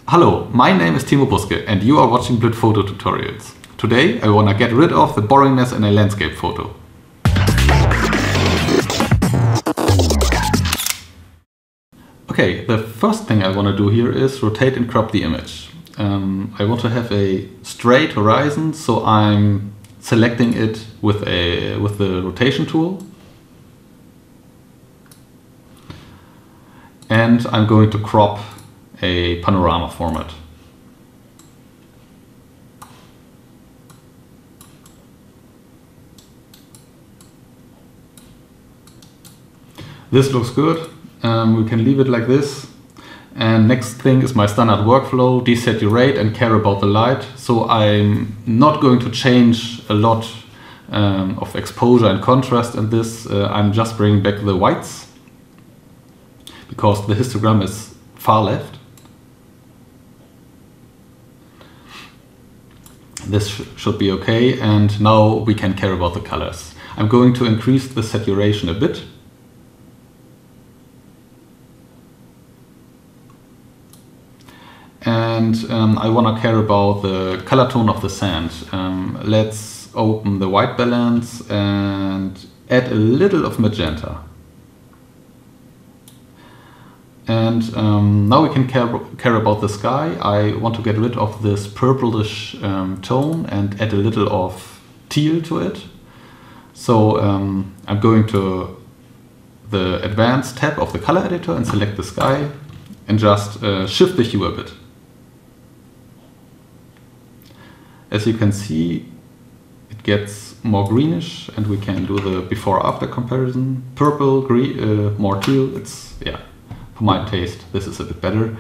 Hello, my name is Timo Buske and you are watching Blit photo tutorials. Today I wanna get rid of the boringness in a landscape photo. Okay, the first thing I wanna do here is rotate and crop the image. I want to have a straight horizon, so I'm selecting it with the rotation tool. And I'm going to crop a panorama format. This looks good. We can leave it like this. And next thing is my standard workflow, desaturate and care about the light. So I'm not going to change a lot of exposure and contrast in this. I'm just bringing back the whites because the histogram is far left. This should be okay, and now we can care about the colors. I'm going to increase the saturation a bit. And I want to care about the color tone of the sand. Let's open the white balance and add a little of magenta. And now we can care about the sky. I want to get rid of this purplish tone and add a little of teal to it. So I'm going to the Advanced tab of the color editor and select the sky and just shift the hue a bit. As you can see, it gets more greenish and we can do the before-after comparison. Purple, green, more teal. It's, yeah, for my taste, this is a bit better.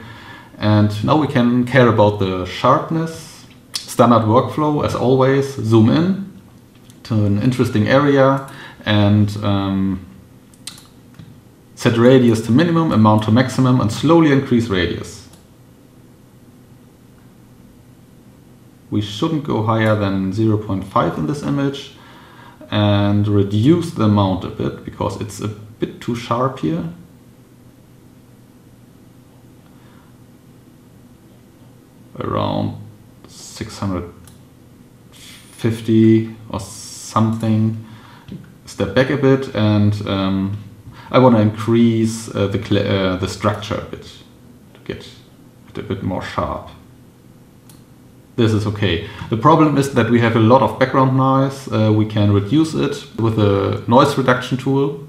And now we can care about the sharpness. Standard workflow, as always, zoom in to an interesting area and set radius to minimum, amount to maximum, and slowly increase radius. We shouldn't go higher than 0.5 in this image, and reduce the amount a bit because it's a bit too sharp here. Around 650 or something. Step back a bit, and I want to increase the structure a bit to get it a bit more sharp. This is okay. The problem is that we have a lot of background noise. We can reduce it with the noise reduction tool.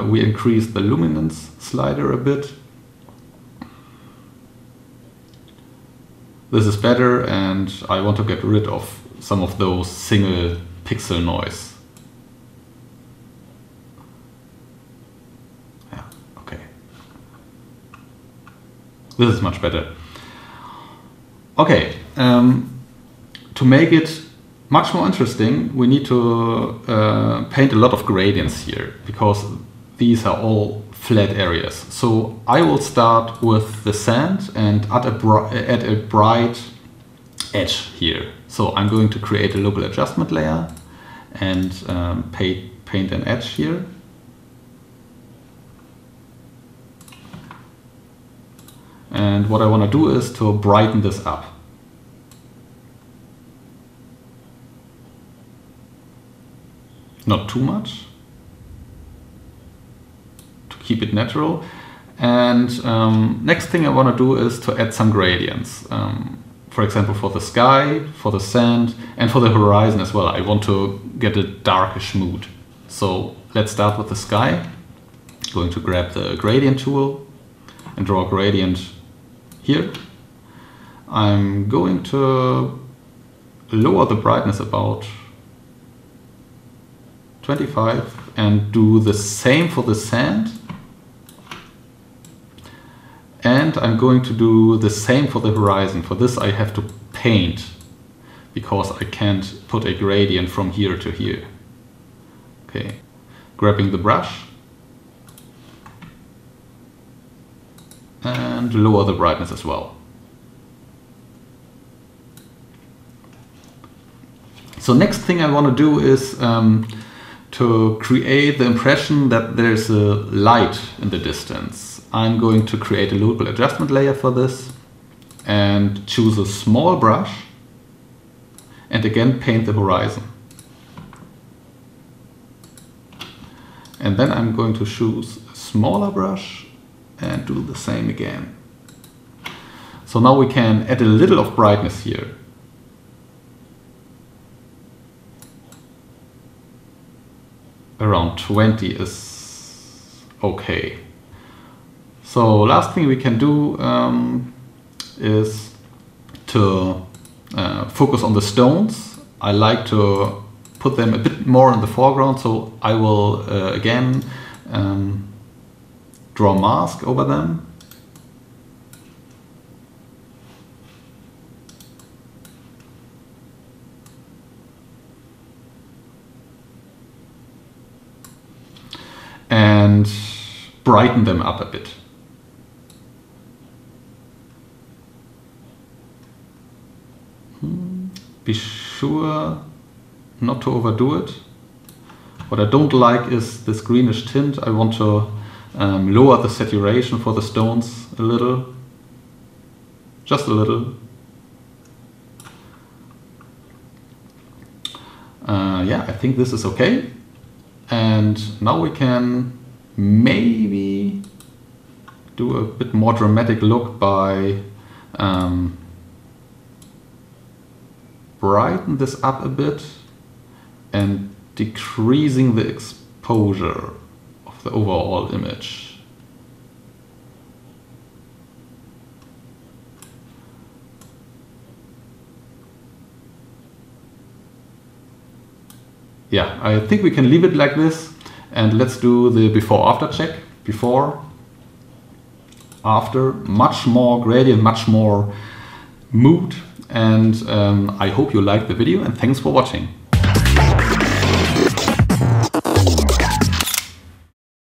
We increase the luminance slider a bit. This is better, and I want to get rid of some of those single pixel noise. Yeah, okay. This is much better. Okay, to make it much more interesting, we need to paint a lot of gradients here, because these are all flat areas. So I will start with the sand and add a bright edge here. So I'm going to create a local adjustment layer and paint an edge here. And what I want to do is to brighten this up. Not too much, to keep it natural. And next thing I want to do is to add some gradients. For example, for the sky, for the sand, and for the horizon as well. I want to get a darkish mood. So let's start with the sky. I'm going to grab the gradient tool and draw a gradient here. I'm going to lower the brightness about 25 and do the same for the sand. And I'm going to do the same for the horizon. For this I have to paint because I can't put a gradient from here to here. Okay, grabbing the brush and lower the brightness as well. So next thing I want to do is to create the impression that there's a light in the distance. I'm going to create a local adjustment layer for this. and choose a small brush and again paint the horizon. And then I'm going to choose a smaller brush and do the same again. So now we can add a little of brightness here. Around 20 is okay. So last thing we can do is to focus on the stones. I like to put them a bit more in the foreground, so I will again draw a mask over them. And brighten them up a bit. Be sure not to overdo it. What I don't like is this greenish tint. I want to lower the saturation for the stones a little. Just a little. Yeah, I think this is okay. And now we can maybe do a bit more dramatic look by brighten this up a bit and decreasing the exposure of the overall image. Yeah, I think we can leave it like this, and let's do the before-after check. Before, after, much more gradient, much more mood, and I hope you liked the video, and thanks for watching.